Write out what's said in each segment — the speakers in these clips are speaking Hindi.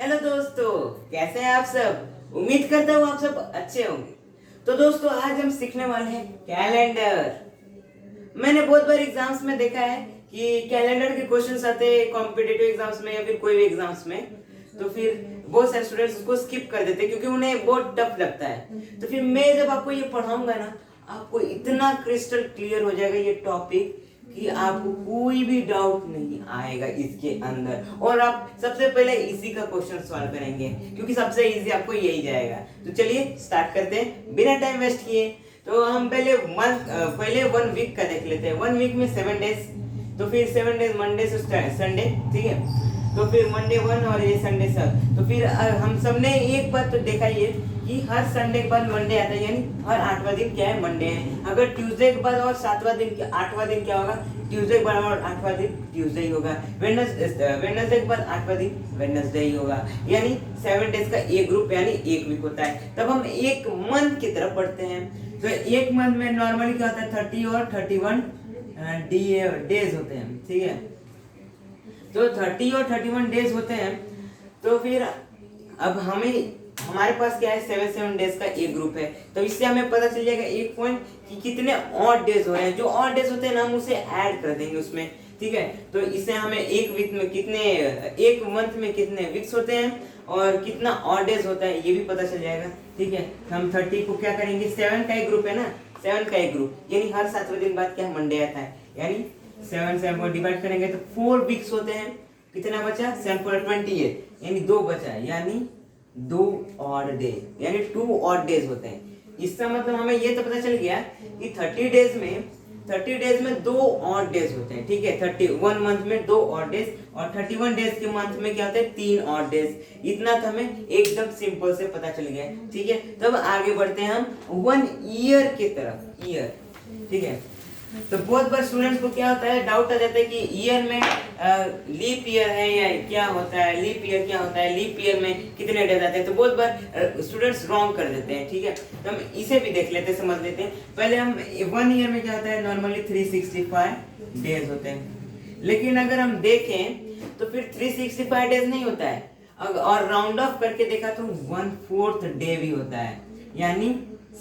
हेलो दोस्तों, कैसे हैं आप सब। उम्मीद करता हूँ आप सब अच्छे होंगे। तो दोस्तों, आज हम सीखने वाले हैं कैलेंडर। मैंने बहुत बार एग्जाम्स में देखा है कि कैलेंडर के क्वेश्चंस आते हैं कॉम्पिटिटिव एग्जाम्स में या फिर कोई भी एग्जाम्स में। तो फिर बहुत सारे स्टूडेंट्स उसको स्किप कर देते हैं क्योंकि उन्हें बहुत टफ लगता है। तो फिर मैं जब आपको ये पढ़ाऊंगा ना, आपको इतना क्रिस्टल क्लियर हो जाएगा ये टॉपिक कि आपको कोई भी डाउट नहीं आएगा इसके अंदर। और आप सबसे पहले इसी का क्वेश्चन सॉल्व करेंगे क्योंकि सबसे इजी आपको यही जाएगा। तो चलिए स्टार्ट करते हैं बिना टाइम वेस्ट किए। तो हम पहले 1 वीक का देख लेते हैं। 1 वीक में 7 डेज, तो फिर 7 डेज मंडे से संडे, ठीक है। तो फिर मंडे 1 और ये संडे सब। तो फिर हम सबने एक बात तो देखा ही है कि हर संडे के बाद मंडे आता है, यानी हर 8वां दिन क्या है, मंडे है। अगर ट्यूसडे के बाद और 7वां दिन 8वां दिन क्या होगा, ट्यूसडे के बाद और 8वां दिन ट्यूसडे ही होगा। वेडनेसडे के बाद 8वां दिन वेडनेसडे ही होगा। यानी 7 डेज का एक ग्रुप यानी एक वीक होता है। तब हम एक मंथ की तरफ बढ़ते हैं। तो एक मंथ में नॉर्मली क्या होता है, 30 और 31 डेज होते हैं, ठीक है। तो 30 और 31 डेज होते हैं। तो फिर अब हमारे पास क्या है, 7 डेज का एक ग्रुप है। तो इससे हमें पता चल जाएगा एक पॉइंट कि कितने ऑड डेज हो रहे हैं। जो ऑड डेज होते हैं ना, हम उसे ऐड कर देंगे उसमें, ठीक है। तो इससे हमें एक वीक में कितने, एक मंथ में कितने वीक्स होते हैं और कितना ऑड डेज होता है ये भी पता चल जाएगा, ठीक है। हम 30 को क्या करेंगे, 7 का एक ग्रुप है ना, 7 का एक ग्रुप, यानी हर 7वें दिन बाद क्या मंडे आता है। यानी 7 से हम डिवाइड करेंगे तो 4 वीक्स होते हैं। कितना बचा, 7 4 28, यानी 2 बचा, यानी 2 ऑड डेज, यानी 2 ऑड डेज होते हैं। इसका मतलब हमें ये तो पता चल गया कि 30 डेज में 2 ऑड डेज होते हैं, ठीक है। 31 मंथ में 2 ऑड डेज और 31 डेज के मंथ में क्या होते हैं, 3 ऑड डेज। इतना तो हमें एकदम सिंपल से पता चल गया, ठीक है। तब आगे बढ़ते हैं हम 1 ईयर की तरफ, ईयर, ठीक है। तो बहुत बार स्टूडेंट्स को क्या होता है, डाउट आ जाता है कि ईयर में लीप ईयर है या क्या होता है, लीप ईयर क्या होता है, लीप ईयर में कितने डेज आते हैं। तो बहुत बार स्टूडेंट्स रॉन्ग कर देते हैं, ठीक है। तो हम इसे भी देख लेते हैं, समझ लेते हैं। पहले हम 1 ईयर में क्या होता है, नॉर्मली 365 डेज होते हैं। लेकिन अगर हम देखें तो फिर 365 डेज नहीं होता है, और राउंड ऑफ करके देखा तो 1/4 डे भी होता है, यानी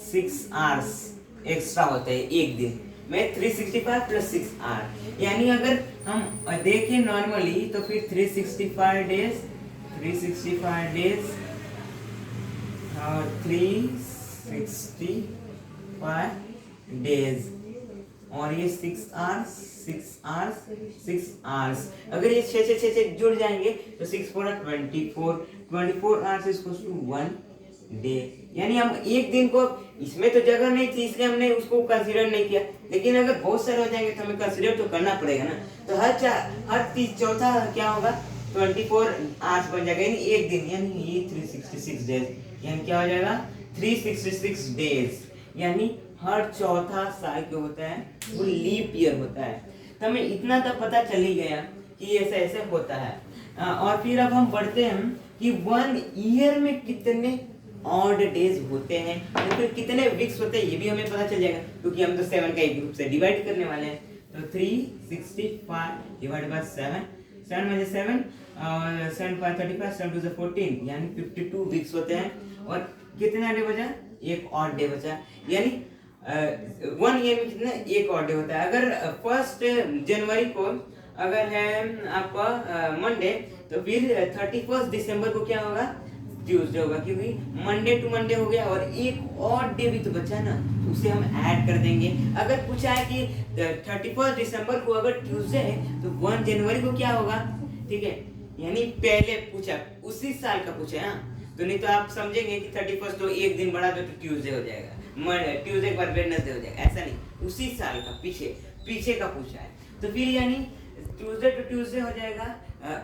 6 आवर्स एक्स्ट्रा होते हैं एक दिन में। 365 + 6 आवर, यानी अगर हम देखें नॉर्मली तो फिर 365 डेज और 365 डेज और ये 6 आवर्स। अगर ये 6 जुड़ जाएंगे तो 6 4 24 आवर्स इक्वल्स टू 1 डे। यानी हम एक दिन को, इसमें तो जगह नहीं थी इसलिए हमने उसको कंसीडर नहीं किया, लेकिन अगर बहुत सारे हो जाएंगे तो हमें कंसीडर तो करना पड़ेगा ना। तो हर चौथा क्या होगा, 24 आवर्स बन जाएगा, यानी एक दिन, यानी ये 366 डेज, यानी क्या हो जाएगा 366 डेज, यानी हर चौथा साल जो होता है वो लीप ईयर होता है। तो हमें इतना तो पता चल ही गया कि ऐसे ऐसे होता है। और फिर अब हम बढ़ते हैं कि 1 ईयर में कितने ऑड डेज होते हैं, तो फिर कितने वीक्स होते हैं ये भी हमें पता चल जाएगा, क्योंकि हम तो 7 का एक ग्रुप से डिवाइड करने वाले हैं। तो 365 डिवाइड बाय 7, 7 में 7 और 7 5 35, 7 2 14, यानी 52 वीक्स होते हैं। और कितना डे बचा, एक ऑड डे बचा, यानी 1 ईयर में कितना, एक ऑड डे होता है। अगर 1 जनवरी को अगर है आपका मंडे, तो फिर 31 दिसंबर को क्या होगा, ट्यूसडे होगा, क्योंकि मंडे टू मंडे हो गया और एक और डे भी तो बचा ना, तो उसे हम ऐड कर देंगे। अगर पूछा है कि 31 दिसंबर को अगर ट्यूसडे है तो 1 जनवरी को क्या होगा, ठीक है। यानी पहले पूछा, उसी साल का पूछा है, तो नहीं तो आप समझेंगे कि 31 तो एक दिन बढ़ा दो तो ट्यूसडे हो जाएगा, ट्यूसडे के बाद वेडनेसडे हो जाएगा, ऐसा नहीं, उसी साल का पीछे का पूछा है। तो फिर यानी ट्यूसडे टू ट्यूसडे हो जाएगा।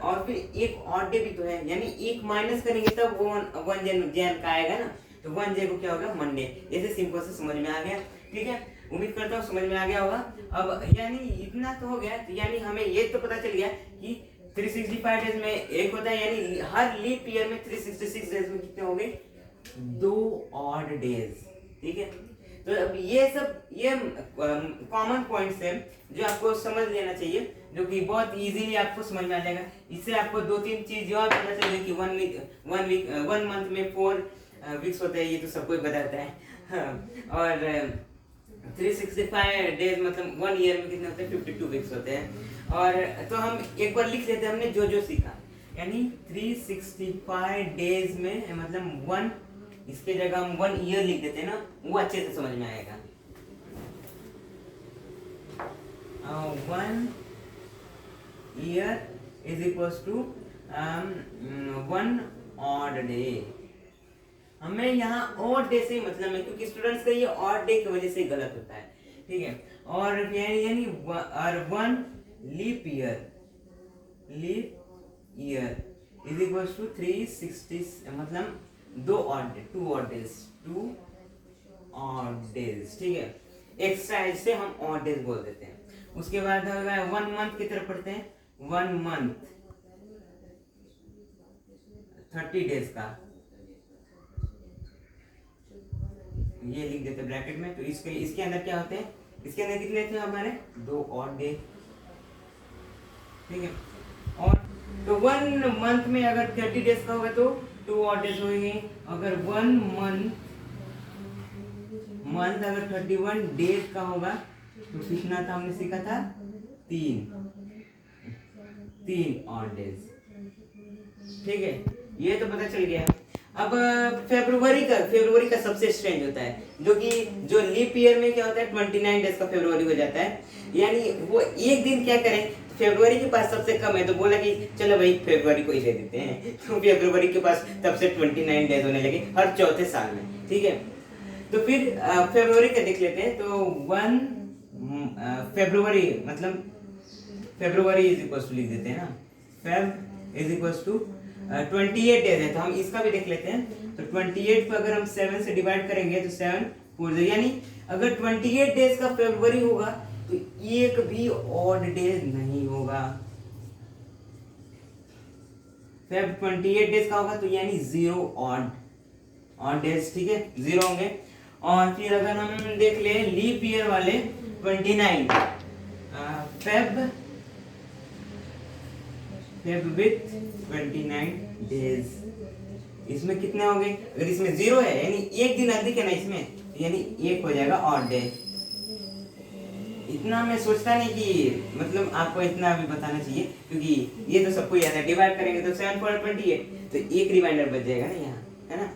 और फिर एक ऑड डे भी तो है, यानी एक माइनस करेंगे तब 1 जन का आएगा ना, तो 1 जन को क्या होगा, मंडे। ऐसे सिंपल से समझ में आ गया, ठीक है। उम्मीद करता हूँ समझ में आ गया होगा। अब यानी इतना तो हो गया, तो यानी हमें ये तो पता चल गया कि 365 डेज में एक होता है, यानी हर लीप ईयर में 366 डेज में कितने हो गए, 2 ऑड डेज, ठीक है। तो अब ये कॉमन पॉइंट्स है जो आपको समझ लेना चाहिए, जो कि बहुत इजीली आपको समझ में आ जाएगा। इससे आपको 2-3 चीज और पता चलेगी कि वन मंथ में 4 वीक्स होते हैं, ये तो सबको ही बताता है। हाँ, और 365 डेज मतलब 1 ईयर में कितने होते हैं, 52 वीक्स होते हैं। और तो हम एक बार लिख लेते हैं हमने जो जो सीखा, यानी 365 डेज में मतलब 1, इसके जगह हम 1 ईयर लिख देते हैं ना, वो अच्छे से समझ में आएगा। 1 year is equals to 1 odd day. हमें यहाँ ऑड डे से मतलब है, क्योंकि स्टूडेंट्स का ये ऑड डे की वजह से गलत होता है, ठीक है। और यानी 1 leap year is equals to 360 मतलब 2 ऑड डेज, ठीक है। एक्स्ट्रा इससे हम ऑड डेज बोल देते हैं। उसके बाद होगा 1 मंथ की तरफ पढ़ते हैं। 1 मंथ 30 डेज का, ये लिख देते ब्रैकेट में। तो इसके अंदर क्या होते हैं, इसके अंदर कितने थे हमारे, 2 ऑड डे, ठीक है। और तो 1 मंथ में अगर 30 डेज का होगा तो 2 ऑड डेज होंगे। अगर 1 मंथ अगर 31 डेज का होगा तो कितना था, हमने सीखा था 3 ऑड डेज, ठीक है। ये तो पता चल गया। अब फरवरी का सबसे स्ट्रेंज होता है, जो लीप ईयर में क्या होता है, 29 डेज का फरवरी हो जाता है। यानी वो एक दिन क्या करें, फरवरी के पास सबसे कम है तो बोला कि चलो भाई फरवरी को ही दे देते हैं। तो फरवरी के पास तब से 29 डेज होने लगे हर चौथे साल में, ठीक है। तो फिर फरवरी का देख लेते हैं। तो 1 फरवरी मतलब फरवरी इज इक्वल टू लिख देते हैं ना, Feb is equal to 28 days है। तो हम इसका भी देख लेते हैं। तो 28 को अगर हम 7 से डिवाइड करेंगे तो 7 4, यानी अगर 28 डेज का फरवरी होगा तो एक भी ऑड डेज नहीं होगा। फेब 28 डेज का होगा तो यानी 0 ऑड डेज, ठीक है, 0 होंगे। और फिर अगर हम देख ले लीप ईयर वाले 29 फेब विथ 29 डेज, इसमें कितने हो गए, अगर इसमें 0 है यानी एक दिन अधिक है ना इसमें, यानी 1 हो जाएगा ऑड डे। इतना मैं सोचता नहीं कि मतलब आपको इतना भी बताना चाहिए, क्योंकि ये तो सबको याद है। डिवाइड करेंगे तो 7 4 28, तो एक रिमाइंडर बच जाएगा ना यहाँ, है ना,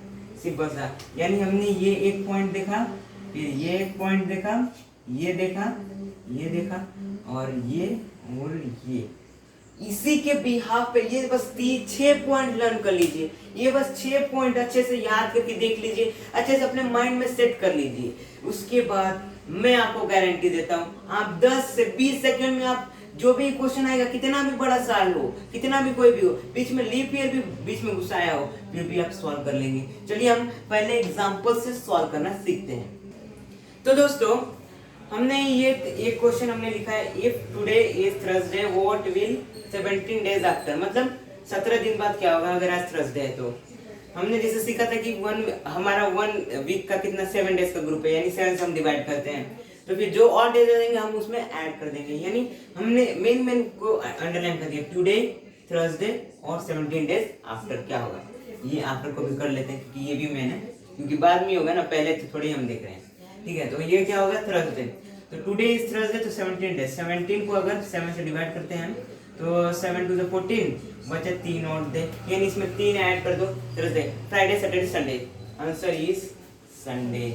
सिंपल सा। यानी हमने ये एक पॉइंट देखा, फिर ये एक पॉइंट देखा, ये देखा, ये देखा, और ये इसी के बिहाफ पे ये बस 6 पॉइंट लर्न कर लीजिए। ये बस 6 पॉइंट अच्छे से याद करके देख लीजिए, अच्छे से अपने माइंड में सेट कर लीजिए। उसके बाद मैं आपको गारंटी देता हूँ, आप 10 से 20 सेकंड में आप जो भी क्वेश्चन आएगा, कितना भी बड़ा साल हो, कितना भी कोई भी हो, बीच में लीप ईयर भी बीच में घुसाया हो, फिर भी आप सॉल्व कर लेंगे। चलिए हम पहले एग्जाम्पल से सॉल्व करना सीखते हैं। तो दोस्तों हमने ये एक क्वेश्चन हमने लिखा है, if today is Thursday what will 17 days after, मतलब 17 दिन बाद क्या होगा अगर आज थर्सडे है। तो हमने जैसे सीखा था कि हमारा 1 वीक का कितना 7 डेज का ग्रुप है, यानी 7 से हम डिवाइड करते हैं। तो फिर जो और डेज रहेंगे हम उसमें ऐड कर देंगे, यानी हमने मेन को अंडरलाइन कर दिया, टुडे थर्सडे और 17 डेज आफ्टर क्या होगा। ये आफ्टर को भी कर लेते हैं क्योंकि ये भी मेन है, क्योंकि बाद में होगा ना, पहले तो थोड़ी हम देख रहे हैं, ठीक है। तो ये क्या होगा, थर्सडे। तो टुडे इज थर्सडे, तो 17 डेज, 17 को अगर 7 से डिवाइड करते हैं तो 7 to the 14 बचे 3 और डे, यानी इसमें 3 ऐड कर दो, Thursday Friday Saturday Sunday, answer is Sunday.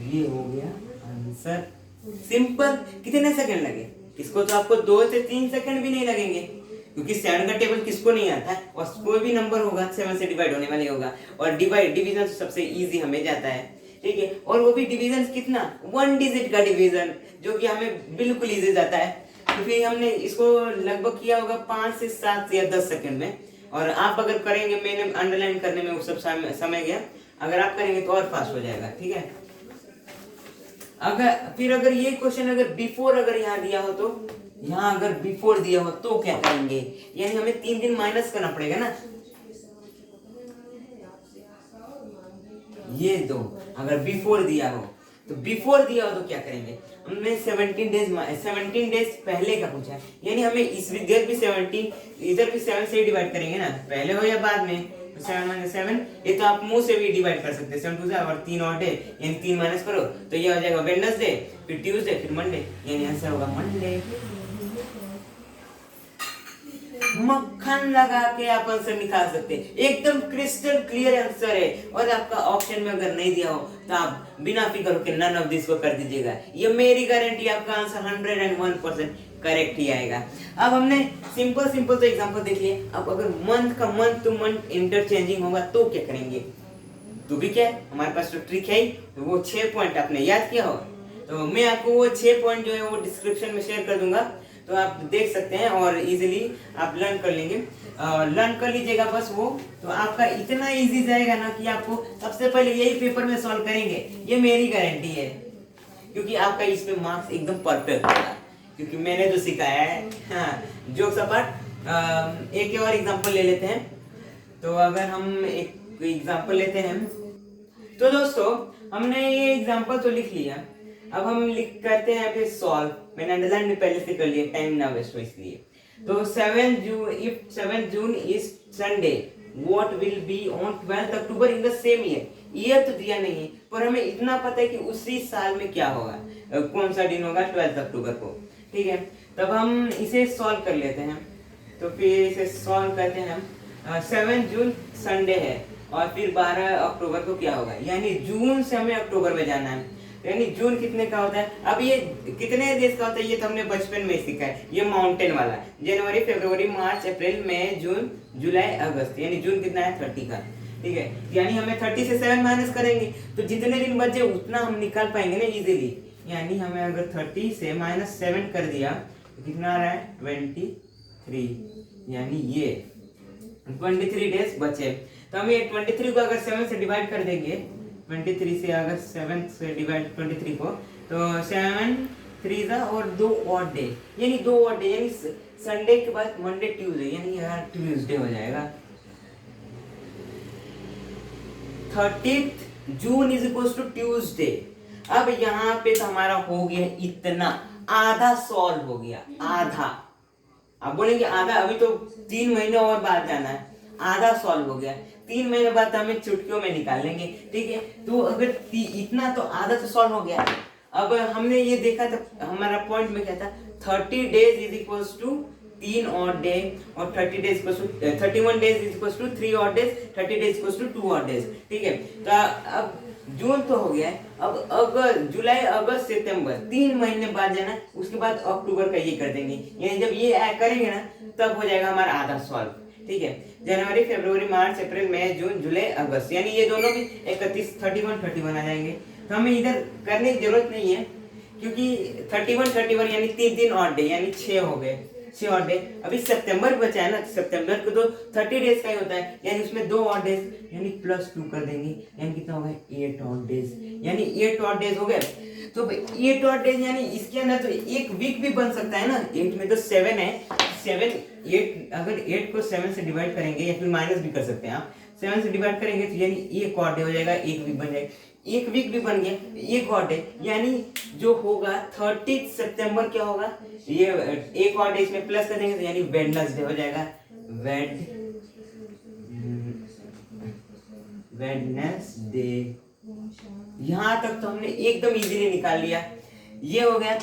ये हो गया आंसर, सिंपल। कितने सेकंड लगे इसको, तो आपको 2 से 3 सेकंड भी नहीं लगेंगे, क्योंकि 7 का टेबल किसको नहीं आता है, और कोई भी नंबर होगा 7 से डिवाइड होने वाले होगा, और डिवीजन सबसे इजी हमें जाता है, ठीक है। और वो भी डिवीजन कितना, 1 डिजिट का डिवीजन, जो कि हमें बिल्कुल इजी जाता है। तो फिर हमने इसको लगभग किया होगा 5 से 7 या 10 सेकंड में, और आप अगर करेंगे, मैंने अंडरलाइन करने में वो सब समय गया, अगर आप करेंगे तो और फास्ट हो जाएगा, ठीक है। अगर ये क्वेश्चन अगर बिफोर अगर यहाँ दिया हो, तो यहाँ अगर बिफोर दिया हो तो क्या करेंगे, यानी हमें 3 दिन माइनस करना पड़ेगा ना। ये दो अगर बिफोर दिया हो तो बिफोर दिया हो तो क्या करेंगे, हमने 17 डेज पहले का पूछा है, यानी हमें इधर भी 17 इधर भी 7 से डिवाइड करेंगे ना, पहले हो या बाद में। तो 7 ये तो आप मुंह से भी डिवाइड कर सकते हैं, 7 2 और 3 और डे, यानी 3 माइनस करो तो ये हो जाएगा वेडनेसडे, फिर ट्यूसडे, फिर मंडे, यानी आंसर होगा मंडे। मक्खन लगा के आप आंसर निकाल सकते हैं, एकदम क्रिस्टल क्लियर आंसर है। और आपका ऑप्शन में अगर नहीं दिया हो तो आप बिना फिक्र होकर नन ऑफ दिस को कर दीजिएगा, ये मेरी गारंटी, आपका आंसर 101% करेक्ट ही आएगा। अब हमने सिंपल तो एग्जांपल देख लिए। अब अगर मंथ का मंथ टू मंथ इंटरचेंजिंग होगा तो क्या करेंगे, तो भी क्या है हमारे पास तो ट्रिक है ही, तो वो 6 पॉइंट आपने याद किया होगा, तो मैं आपको वो 6 पॉइंट जो है वो डिस्क्रिप्शन में शेयर कर दूंगा, तो आप देख सकते हैं और इजीली आप लर्न कर लेंगे। लर्न कर लीजिएगा बस वो, तो आपका इतना इजी जाएगा ना कि आपको सबसे पहले यही पेपर में सॉल्व करेंगे, ये मेरी गारंटी है, क्योंकि आपका इसमें मार्क्स एकदम परफेक्ट होगा, क्योंकि मैंने जो सिखाया है। हाँ, जोक्स अपार्ट, एक और एग्जांपल ले लेते हैं। तो अगर हम एक एग्जांपल लेते हैं, तो दोस्तों हमने ये एग्जांपल तो लिख लिया, अब हम लिख करते हैं फिर सॉल्व। मैंने अंडरलाइन में पहले से कर लिया, टाइम ना वेस्ट हो इसलिए। तो 7 June, if 7 June is Sunday, what will be on 12 October in the same year. Year तो दिया नहीं है, पर हमें इतना पता है कि उसी साल में क्या होगा, कौन सा दिन होगा, 12 अक्टूबर को। ठीक है, तब हम इसे सॉल्व कर लेते हैं। तो फिर इसे सॉल्व करते हैं हम। 7 जून संडे है और फिर 12 अक्टूबर को क्या होगा, यानी जून से हमें अक्टूबर में जाना है, यानी जून कितने का होता है। अब ये कितने देश का होता है ये तो हमने बचपन में सीखा है, ये माउंटेन वाला, जनवरी फरवरी मार्च अप्रैल मई जून जुलाई अगस्त, यानी जून कितना है 30 का। ठीक है, यानी हमें 30 से 7 माइनस करेंगे तो जितने दिन बचे उतना हम निकाल पाएंगे ना इजीली। यानी हमें अगर 30 से -7 कर दिया तो कितना आ रहा है 23, यानी ये 23 डेज बचे। तो हम ये 23 को अगर 7 से डिवाइड कर देंगे, 23 से अगर 7 से डिवाइड 23 को, तो 7 3 जा और 2 ऑड डे, यानी 2 ऑड डे, यानी संडे के बाद मंडे ट्यूसडे, यानी यार ट्यूसडे हो जाएगा। 30th June is equal to Tuesday. अब यहाँ पे तो हमारा हो गया इतना, आधा सॉल्व हो गया, आधा। आप बोलेंगे आधा, अभी तो 3 महीने और बाद जाना है, आधा सॉल्व हो गया। 3 महीने बाद हमें चुटकियों में निकाल लेंगे। ठीक है, तो अगर इतना तो आधा तो सॉल्व हो गया। अब हमने ये देखा था, हमारा पॉइंट में क्या था, 30 days is equal to 3 odd day, और 30 days equal to 31 days is equal to 3 odd days, 30 days equal to 2 odd days. ठीक है, तो अब जून तो हो गया है, अब अगर जुलाई अगस्त सितंबर 3 महीने बाद जाना, उसके बाद अक्टूबर का ये कर देंगे, यानी जब ये करेंगे ना तब हो जाएगा हमारा आधा सॉल्व। ठीक है, जनवरी फरवरी मार्च अप्रैल मई जून जुलाई अगस्त, यानी ये दोनों भी 31 31 आ जाएंगे। तो हमें इधर करने की जरूरत नहीं है, क्योंकि 31 यानी 3 ऑड डे, यानी 6 हो गए, 6 ऑड डे। अभी सितंबर बचा है ना, सितंबर को तो 30 डेज का ही होता है, यानी उसमें 2 ऑड डेज, यानी +2 कर देंगे, यानी कितना होगा 8 ऑड डेज, यानी 8 ऑड डेज हो गए। तो 8 ऑड डेज यानी इसके अंदर तो एक वीक भी बन सकता है ना, 8 में तो 7 है, 8 अगर 8 को 7 से डिवाइड करेंगे, या फिर माइनस भी कर सकते हैं आप, 7 से डिवाइड करेंगे तो यानी 1 ऑड डे हो जाएगा, 1 वीक बन जाएगा, 1 वीक भी बन गया, 1 ऑड डे, यानी जो होगा 30 सितंबर क्या होगा, ये 1 ऑड डे इसमें प्लस कर देंगे तो यानी वेडनेसडे हो जाएगा, वेडनेसडे। यहाँ तक तो हमने एकदम इजीली निकाल लिया, ये हो गया।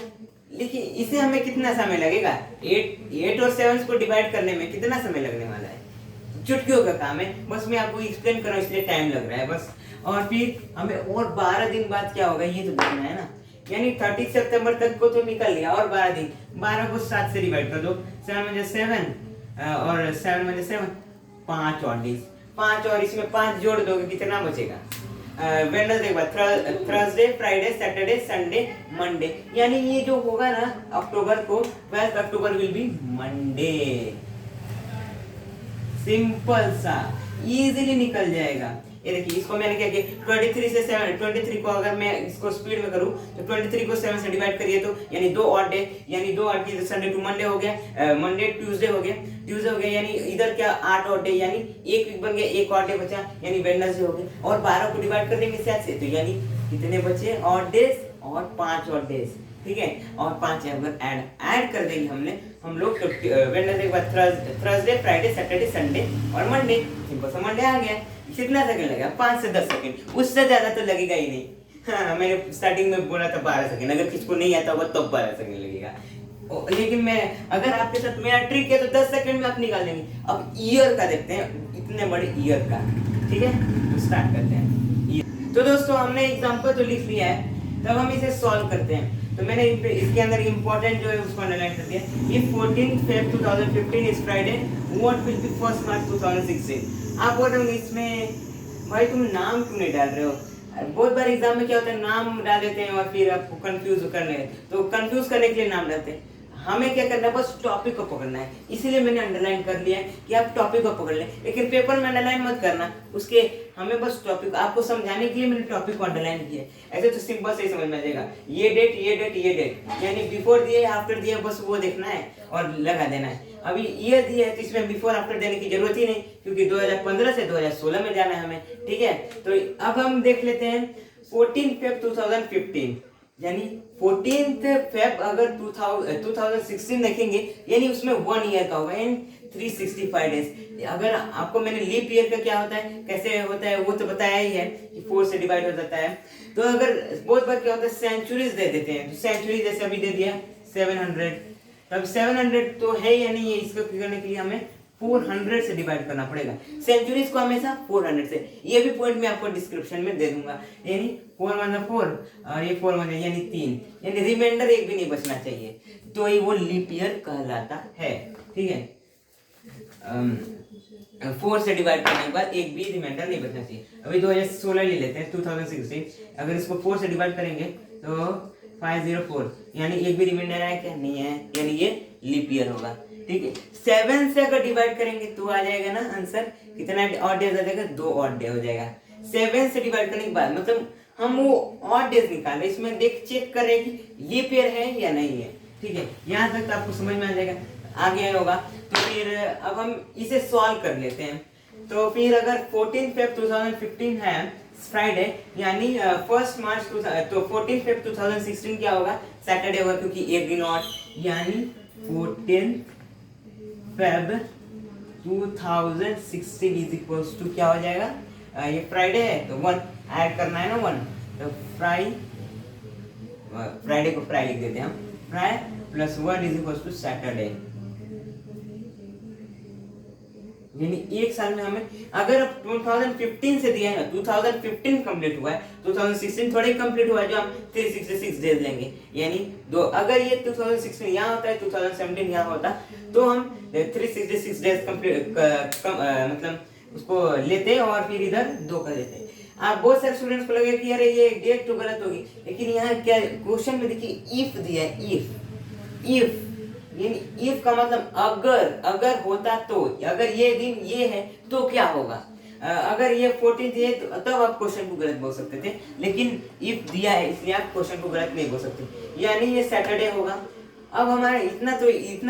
लेकिन इसे हमें कितना समय लगेगा, 8 और 7 को डिवाइड करने में कितना समय लगने वाला है, चुटकियों का काम है, बस मैं आपको एक्सप्लेन कर रहा हूँ इसलिए टाइम लग रहा है बस। और फिर हमें और 12 दिन बाद क्या होगा ये तो देखना है ना, यानी 30 सितंबर तक को तो निकल लिया, और 12 दिन, 12 को 7 से डिवाइड कर दो, 7 में 7 और 7 में 7, 5 और डेज, 5 और इसमें 5 जोड़ दोगे कितना बचेगा, वेडनेसडे के बाद Thursday Friday Saturday Sunday Monday, यानी ये जो होगा ना अक्टूबर को 12 अक्टूबर विल बी मंडे। सिंपल सा, इजीली निकल जाएगा। ये देखिए इसको मैंने क्या किया 23 से 7, 23 को अगर मैं इसको स्पीड में करूँ तो 23 को 7 से डिवाइड करिए तो यानी 2 ऑड डे, यानी 2 ऑड की संडे टू मंडे हो गया, मंडे ट्यूसडे हो गया, यानी इधर क्या 8 ऑड डे, यानी एक वीक बन गया, एक ऑड डे बचा यानी वेडनेसडे हो गया। और 12 को डिवाइड कर देंगे 7 से तो यानी कितने बचे ऑड डेज और 5 ऑड डेज, ठीक है। और 5 अगर ऐड कर देंगे हम लोग तो वेडनेसडे के बाद थर्सडे, फ्राइडे, सैटरडे, संडे और मंडे, सिंपल सा मंडे आ गया। कितना सेकंड लगेगा 5 से 10 सेकंड, उससे ज्यादा तो लगेगा ही नहीं। हाँ, मैंने स्टार्टिंग में बोला था 12 सेकंड, अगर किसको नहीं आता होगा तब 12 सेकंड लगेगा। लेकिन मैं अगर आपके साथ मेरा ट्रिक है तो 10 सेकंड में आप निकाल लेंगे। अब ईयर का देखते हैं, इतने बड़े ईयर का, ठीक है, तो स्टार्ट करते हैं। तो दोस्तों हमने एग्जांपल तो लिख लिया है, तब हम इसे सॉल्व करते हैं। तो मैंने इसके अंदर इंपॉर्टेंट जो है उसको अंडरलाइन कर दिया। If 14 Feb 2015 is Friday, what will B 1 March 2016। आप बोल रहे होंगे इसमें भाई तुम नाम क्यों नहीं डाल रहे हो? बहुत बार एग्जाम में क्या होता है, नाम डाल देते हैं और फिर आपको कंफ्यूज करने, तो कंफ्यूज करने के लिए नाम डालते हैं। हमें क्या करना है, बस टॉपिक को पकड़ना है। इसीलिए मैंने अंडरलाइन कर लिया है कि आप टॉपिक को पकड़ लें, लेकिन पेपर में अंडरलाइन मत करना उसके, हमें बस टॉपिक, आपको समझाने के लिए मैंने टॉपिक को अंडरलाइन किया है। ऐसे तो सिंपल से ही समझ में आ जाएगा, ये डेट ये डेट ये डेट, यानी बिफोर दिए आफ्टर दिए, बस वो देखना है और लगा देना है। अभी ईयर दिया है तो इसमें बिफोर आफ्टर देने की जरूरत ही नहीं, क्योंकि 2015 से 2016 में जाना है हमें, ठीक है। तो अब हम देख लेते हैं 14 Feb 2015, यानी 14 फेब अगर 2016 देखेंगे यानी उसमें 1 ईयर का होगा, यानी 365 डेज। अगर आपको मैंने लीप ईयर का क्या होता है, कैसे होता है, वो तो बताया ही है कि 4 से डिवाइड हो जाता है। तो अगर बहुत बार क्या होता है सेंचुरीज दे देते हैं, तो सेंचुरी जैसे अभी दे दिया 700, तब 700 तो है या नहीं है, इसको करने के लिए हमें 400 से डिवाइड करना पड़ेगा। सेंचुरीज को हमेशा 400 से, ये भी पॉइंट मैं आपको डिस्क्रिप्शन में दे दूंगा। यानी 4 1 4 और ये 4 1 यानी 3, यानी रिमाइंडर एक भी नहीं बचना चाहिए, तो ये वो लीप ईयर कहलाता है, ठीक है। 4 से डिवाइड करने के बाद एक भी रिमाइंडर नहीं बचना चाहिए। अभी 2016 ले लेते हैं 2016, अगर इसको 4 से डिवाइड करेंगे तो 504, यानी एक भी रिमाइंडर है क्या, नहीं है, यानी ये लीप ईयर होगा, ठीक है। 7 से अगर डिवाइड करेंगे तो आ जाएगा ना आंसर, कितना ऑड डेज आ जाएगा, 2 ऑड डे हो जाएगा। 7 से डिवाइड करने के बाद मतलब हम वो ऑड डेज निकाल रहे, इसमें देख चेक कर रहे हैं कि लीप ईयर है या नहीं है, ठीक है। यहाँ तक तो आपको समझ में आ जाएगा, आ गया होगा। तो फिर अब हम इसे सॉल्व कर लेते हैं। तो फिर अगर 14 Feb 2015 है फ्राइडे, यानी 1 March तो 14 Feb 2016 क्या होगा, सैटरडे होगा, क्योंकि एक दिन और, यानी 14 Feb 2016 इज इक्वल्स टू क्या हो जाएगा, ये फ्राइडे है तो 1 ऐड करना है ना 1, तो फ्राइडे को फ्राई लिख देते हैं हम, Fri plus 1 is equals to Saturday. यानी एक साल में हमें अगर अब 2015 से दिया है ना, 2015 कंप्लीट हुआ है, 2016 थोड़े कंप्लीट हुआ है, जो हम 366 डेज लेंगे, यानी दो, अगर ये 2016 यहाँ होता है 2017 यहाँ होता तो हम 366 डेज कंप्लीट मतलब उसको लेते और फिर इधर 2 कर देते। आप बहुत सारे स्टूडेंट्स को लगे कि अरे ये डेट तो गलत होगी, लेकिन यहाँ क्या क्वेश्चन में देखिए इफ दिया है, इफ यानी इफ का मतलब अगर होता तो, अगर ये दिन ये है तो क्या होगा, अगर ये 14 है तो तब आप क्वेश्चन को गलत बोल सकते थे, लेकिन इफ दिया है इसलिए आप क्वेश्चन को गलत नहीं बोल सकते, यानी ये सैटरडे होगा। अब हमारा इतना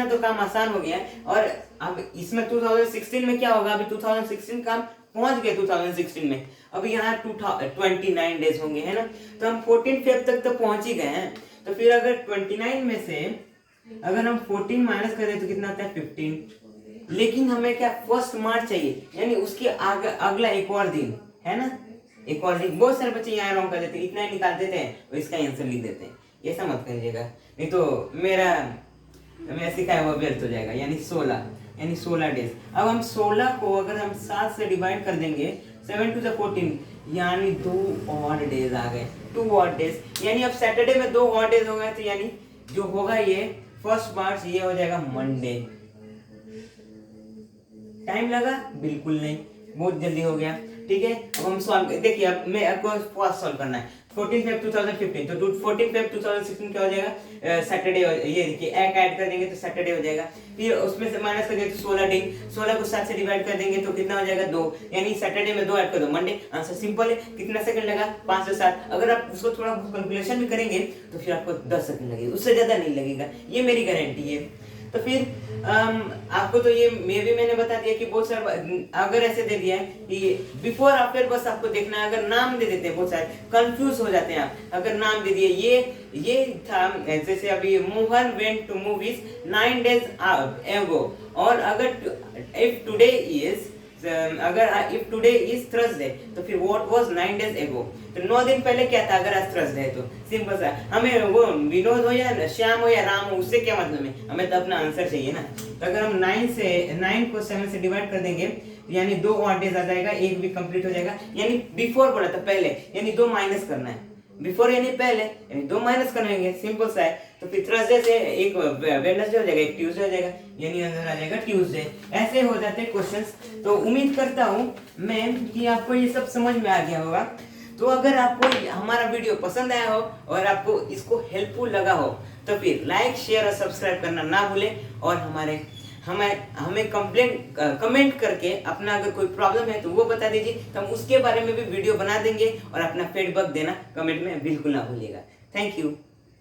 तो काम आसान हो गया है। और अब इसमें 2016 में क्या होगा, अभी 2016 काम पहुंच गए 2016 में, अभी यहाँ 29 डेज होंगे, है ना। तो हम 14 फेब तक तो पहुंच ही गए हैं। तो फिर अगर 29 में से अगर हम 14 माइनस करें तो कितना आता है 15, लेकिन हमें क्या 1 मार्च चाहिए, यानी उसके आगे अगला एक और दिन है ना, एक और दिन। बहुत सारे बच्चे यहाँ रॉन्ग कर देते हैं, इतना ही निकाल देते हैं और इसका आंसर लिख देते हैं, ऐसा मत करिएगा, नहीं तो मेरा सिखाया हुआ व्यर्थ हो जाएगा। यानी 16 डेज। अब हम 16 को अगर हम 7 से डिवाइड कर देंगे, 7 to the 14, यानी 2 ऑड डेज आ गए, 2 ऑड डेज, यानी अब सैटरडे में 2 ऑड डेज हो गए, तो यानी जो होगा ये 1 मार्च ये हो जाएगा मंडे। टाइम लगा बिल्कुल नहीं, बहुत जल्दी हो गया, ठीक है। अब हम सॉल्व देखिए, अब मैं आपको फर्स्ट सॉल्व करना है। 14 फेब 2015, तो 14 फेब 2016 क्या हो जाएगा, सैटरडे। ये देखिए एक ऐड कर देंगे तो सैटरडे हो जाएगा। फिर उसमें से माइनस कर देंगे तो 16 दिन, 16 को 7 से डिवाइड कर देंगे तो कितना हो जाएगा 2, यानी सैटरडे में 2 ऐड कर दो, मंडे। आंसर सिंपल है। कितना सेकंड लगा, 5 से 7। अगर आप उसको थोड़ा कैलकुलेशन भी करेंगे तो फिर आपको 10 सेकंड लगेगा, उससे ज्यादा नहीं लगेगा, ये मेरी गारंटी है। तो फिर आपको तो ये मैंने बता दिया कि बहुत सारे, अगर ऐसे दे दिया है कि बिफोर आफ्टर, बस आपको देखना है। अगर नाम दे देते हैं बहुत सारे, कंफ्यूज हो जाते हैं आप। अगर नाम दे दिए, ये था जैसे अभी Mohan went to movies 9 days ago, और अगर इफ टुडे इज, अगर इफ टुडे इज थर्सडे तो फिर व्हाट वाज 9 days ago, तो 9 दिन पहले क्या था अगर आज थर्सडे है तो। सिंपल सा, हमें वो विनोद हो या श्याम हो या राम हो, उससे क्या मतलब है, हमें तो अपना आंसर चाहिए ना। तो अगर हम 9 को 7 से डिवाइड कर देंगे यानी 2 और डेज आ जाएगा, एक वीक कंप्लीट हो जाएगा। यानी बिफोर बोला था पहले, यानी 2 माइनस करना है, बिफोर यानी पहले, यानी 2 माइनस करेंगे, सिंपल सा है। तो फिर थर्सडे से एक वेडनेसडे हो जाएगा, एक ट्यूसडे हो जाएगा, यानी आंसर आ जाएगा ट्यूसडे। ऐसे हो जाते हैं क्वेश्चंस। तो उम्मीद करता हूँ मैं कि आपको ये सब समझ में आ गया होगा। तो अगर आपको हमारा वीडियो पसंद आया हो और आपको इसको हेल्पफुल लगा हो तो फिर लाइक, शेयर और सब्सक्राइब करना ना भूलें। और हमें कमेंट करके अपना अगर कोई प्रॉब्लम है तो वो बता दीजिए, तो हम उसके बारे में भी वीडियो बना देंगे। और अपना फीडबैक देना कमेंट में बिल्कुल ना भूलिएगा। Thank you.